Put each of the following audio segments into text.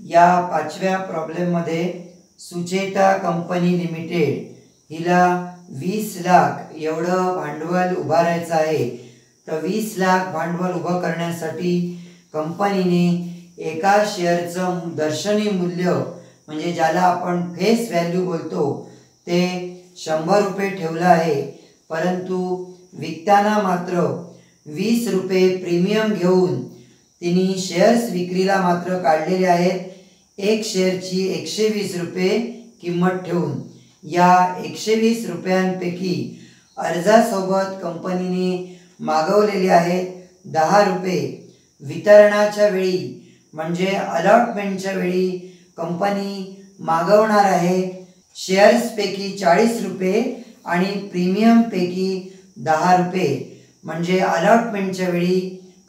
या पाचव्या प्रॉब्लेम मध्ये सुचेता कंपनी लिमिटेड हिला 20 लाख एवढं भांडवल उभारायचं आहे। तर 20 लाख भांडवल उभं करण्यासाठी कंपनीने एका शेअरचं दर्शनी मूल्य म्हणजे ज्याला आपण फेस व्हॅल्यू बोलतो ते 100 रुपये ठेवलं आहे, परंतु विकताना मात्र 20 रुपये प्रीमियम घेऊन तिने शेअर्स विक्रीला मात्र काढलेले आहेत। एक शेअरची 120 रुपये किंमत ठेवून या 120 रुपयांपैकी अर्जासोबत कंपनीने मागवलेले आहेत 10 रुपये। वितरणाच्या वेळी म्हणजे अलॉटमेंटच्या वेळी कंपनी मागवणार आहे शेअर्सपैकी 40 रुपये आणि प्रीमियमपैकी 10 रुपये, म्हणजे अलॉटमेंटच्या वेळी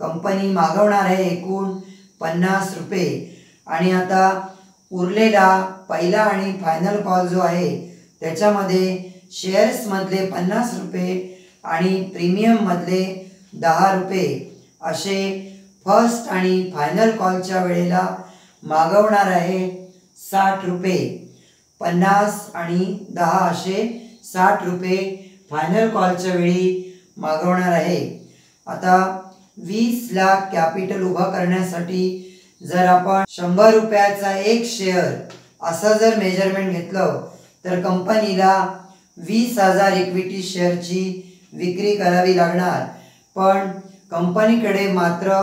कंपनी मागवणार आहे एकूण 50 रुपये। आणि आता उरलेला पहिला आणि फायनल कॉल जो आहे त्याच्यामध्ये शेअर्समधले 50 रुपये आणि प्रीमियममधले 10 रुपये असे फर्स्ट आणि फायनल कॉलच्या वेळेला मागवणार आहे 60 रुपये। 50 आणि 10 असे 60 रुपये फायनल कॉलच्या वेळी मागवणार आहे। आता 20 लाख कॅपिटल उभा करण्यासाठी जर आपण 100 रुपयाचा एक शेअर असं जर मेजरमेंट घेतलं तर कंपनीला 20,000 इक्विटी शेअरची विक्री करावी लागणार, पण कंपनीकडे मात्र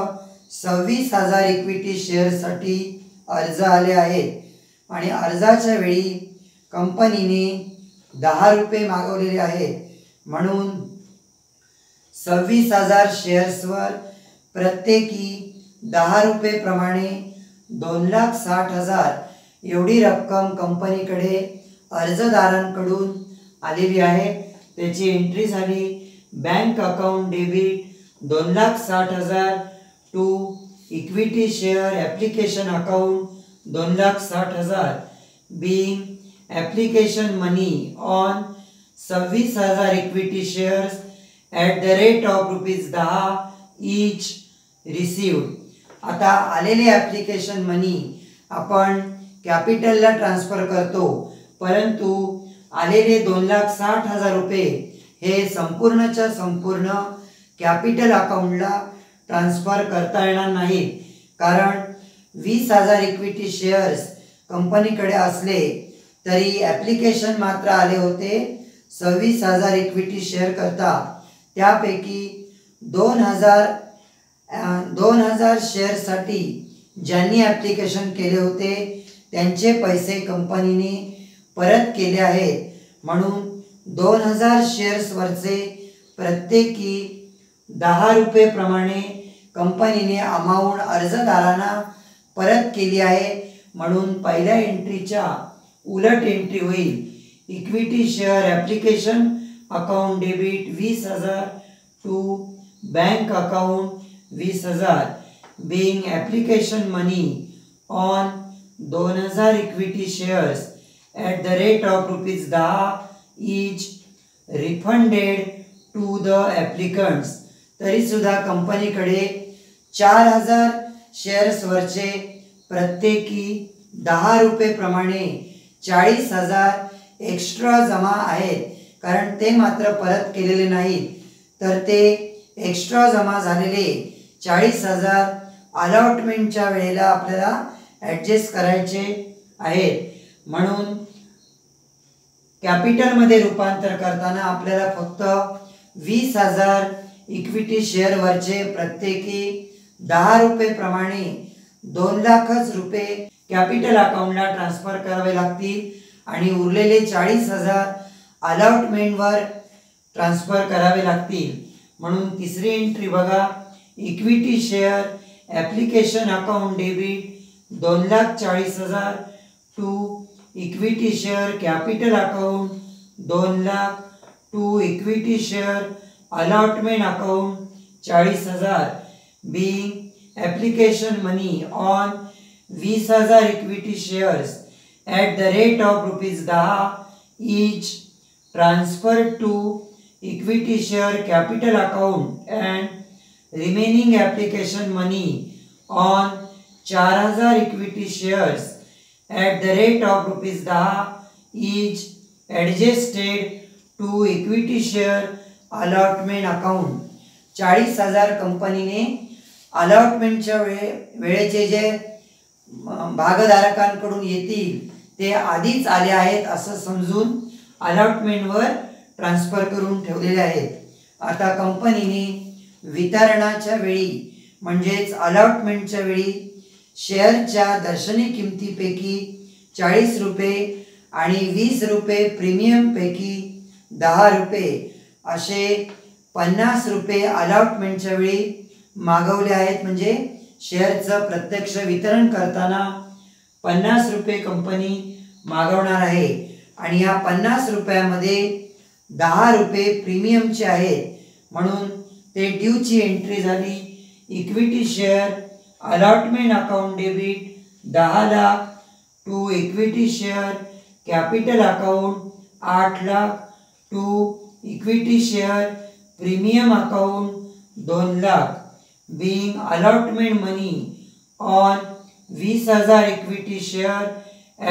26,000 इक्विटी शेअरसाठी अर्ज आले आहेत आणि अर्जाच्या वेळी कंपनीने 10 रुपये मागवलेले आहेत, म्हणून 26,000 शेअर्सवर प्रत्येकी 10 रुपये प्रमाणे 2,60,000 एवढी रक्कम कंपनीकडे अर्जदारांकडून आलेली आहे। त्याची एंट्री झाली bank account debit 2,60,000 to equity share application account 2,60,000 being application money on 26,000 equity shares at the rate of ₹10 each received। आता आलेले ॲप्लिकेशन मनी आपण कॅपिटलला ट्रान्सफर करतो, परंतु आलेले 2,60,000 रुपये हे संपूर्णच्या संपूर्ण कॅपिटल अकाउंटला ट्रान्सफर करता येणार नाहीत, कारण 20,000 इक्विटी शेअर्स कंपनीकडे असले तरी ॲप्लिकेशन मात्र आले होते 26,000 इक्विटी शेअर करता। त्यापैकी 2,000 शेअरसाठी ज्यांनी ॲप्लिकेशन केले होते त्यांचे पैसे कंपनीने परत केले आहेत, म्हणून 2,000 शेअर्सवरचे प्रत्येकी 10 रुपये प्रमाणे कंपनीने अमाऊंट अर्जदारांना परत केली आहे, म्हणून पहिल्या एंट्रीच्या उलट एंट्री होईल equity share application account debit 20,000 to bank account 20,000 being application money on 2,000 equity shares at the rate of ₹10 each refunded to the applicants। तरी सुद्धा कंपनीकडे 4,000 शेअर्सवरचे प्रत्येकी 10 रुपये प्रमाणे 40,000 एक्स्ट्रा जमा आहेत, कारण ते मात्र परत केलेले नाहीत, तर ते एक्स्ट्रा जमा झालेले 40,000 अलॉटमेंटच्या वेळेला आपल्याला ॲडजस्ट करायचे आहेत, म्हणून कॅपिटलमध्ये रूपांतर करताना आपल्याला फक्त 20,000 इक्विटी शेअरवरचे प्रत्येकी 10 रुपये प्रमाणे 2 लाख रुपये कॅपिटल अकाउंटला ट्रान्सफर करावे लागतील आणि उरलेले 40,000 अलॉटमेंटवर ट्रान्सफर करावे लागतील। म्हणून तिसरी एंट्री बघा, equity share application account debit 2,40,000 to equity share capital account 2 lakh to equity share allotment account 40,000 being application money on 20,000 equity shares at the rate of ₹10 each transferred to equity share capital account and remaining application money on 4000 equity shares at the rate of ₹10 each adjusted to equity share allotment account. 40,000 कंपनीने अलॉटमेंटच्या वेळेचे जे भागधारकांकडून येतील ते आधीच आले आहेत असं समजून अलॉटमेंटवर ट्रान्सफर करून ठेवलेले आहेत. आता कंपनीने वितरणाच्या वेळी म्हणजेच अलॉटमेंटच्या वेळी शेअरच्या दर्शनी किमतीपैकी ₹40 आणि ₹20 प्रीमियमपैकी ₹10 असे ₹50 अलॉटमेंटच्या वेळी मागवले आहेत. म्हणजे शेअरचं प्रत्यक्ष वितरण करताना ₹50 कंपनी मागवणार आहे आणि या ₹50मध्ये ₹10 प्रीमियमचे आहेत म्हणून ते ड्यूची एंट्री झाली. Equity share allotment account debit 10 lakh to equity share capital account 8 lakh to equity share premium account 2 lakh. being allotment money on 20,000 equity share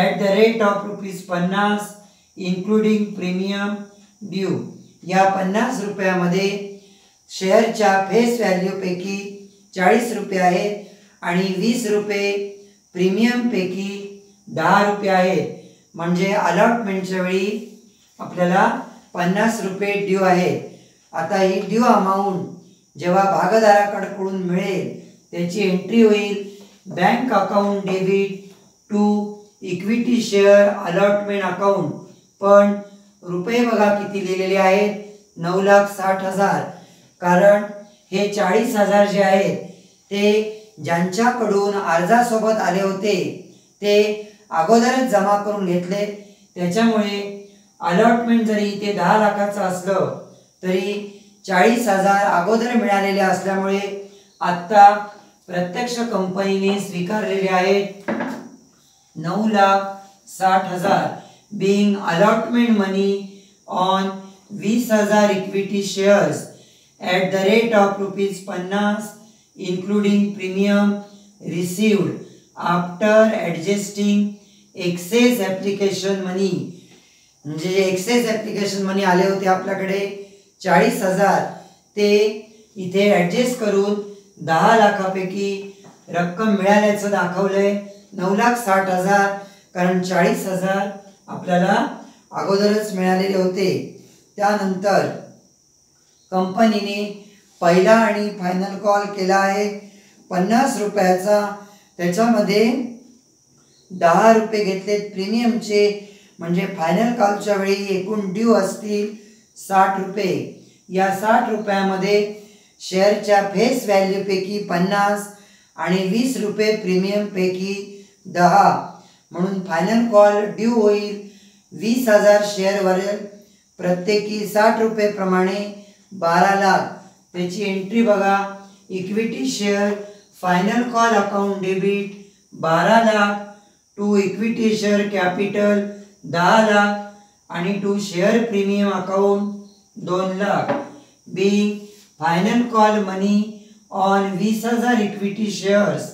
at the rate of ₹50 including premium due. या ₹50 शेअरच्या फेस व्हॅल्यूपैकी ₹40 आहेत आणि ₹20 प्रीमियमपैकी ₹10 आहेत. म्हणजे अलॉटमेंटच्या वेळी आपल्याला ₹50 ड्यू आहेत. आता ही ड्यू अमाऊंट जेव्हा भागधारकांकडून मिळेल त्याची एंट्री होईल bank account debit to equity share allotment account. पण रुपये बघा किती लिहिलेले आहेत, 9,60,000. कारण हे 40,000 जे आहेत ते ज्यांच्याकडून अर्जासोबत आले होते ते अगोदरच जमा करून घेतले. त्याच्यामुळे अलॉटमेंट जरी ते 10 लाखाचं असलं तरी 40,000 अगोदर मिळालेले असल्यामुळे आत्ता प्रत्यक्ष कंपनीने स्वीकारलेले आहेत 9,60,000. being allotment money on 20,000 equity shares at the rate of ₹50 including premium received after adjusting excess application money. म्हणजे एक्सेस ॲप्लिकेशन मनी आले होते आपल्याकडे 40,000 ते इथे ॲडजस्ट करून 10 लाखापैकी रक्कम मिळाल्याचं दाखवलंय 9,60,000. कारण 40,000 आपल्याला अगोदरच मिळालेले होते. त्यानंतर कंपनीने पहिला आणि फायनल कॉल केला आहे ₹50चा. त्याच्यामध्ये ₹10 घेतलेत प्रीमियमचे. म्हणजे फायनल कॉलच्या वेळी एकूण ड्यू असतील ₹60. या ₹60मध्ये शेअरच्या फेस व्हॅल्यूपैकी 50 आणि ₹20 प्रीमियमपैकी 10 म्हणून फायनल कॉल ड्यू होईल 20,000 शेअरवरील प्रत्येकी ₹60 प्रमाणे 12 लाख. त्याची एंट्री बघा, equity share final call account debit 12 lakh to equity share capital 10 lakh आणि to share premium account 2 lakh. being final call money on 20,000 equity shares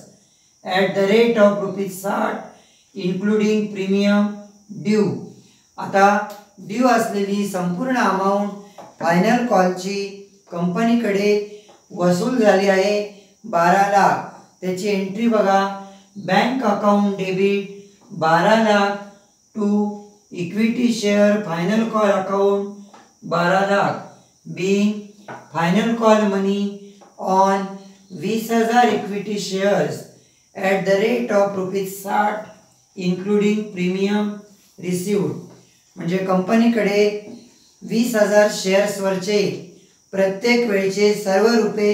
at the rate of ₹60 including premium due. आता due असलेली संपूर्ण amount final कॉलची कंपनीकडे वसूल झाली आहे 12 लाख. त्याची entry बघा, bank account debit 12 lakh to equity share final call account 12 lakh. being final call money on 20,000 equity shares at the rate of ₹60 including premium received. म्हणजे कंपनीकडे 20,000 शेअर्सवरचे प्रत्येक वेळेचे सर्व रुपये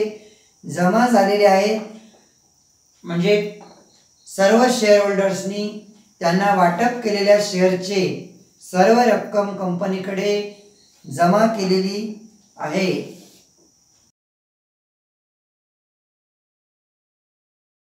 जमा झालेले आहेत. म्हणजे सर्व शेअर होल्डर्सनी त्यांना वाटप केलेल्या शेअरचे सर्व रक्कम कंपनीकडे जमा केलेली आहे.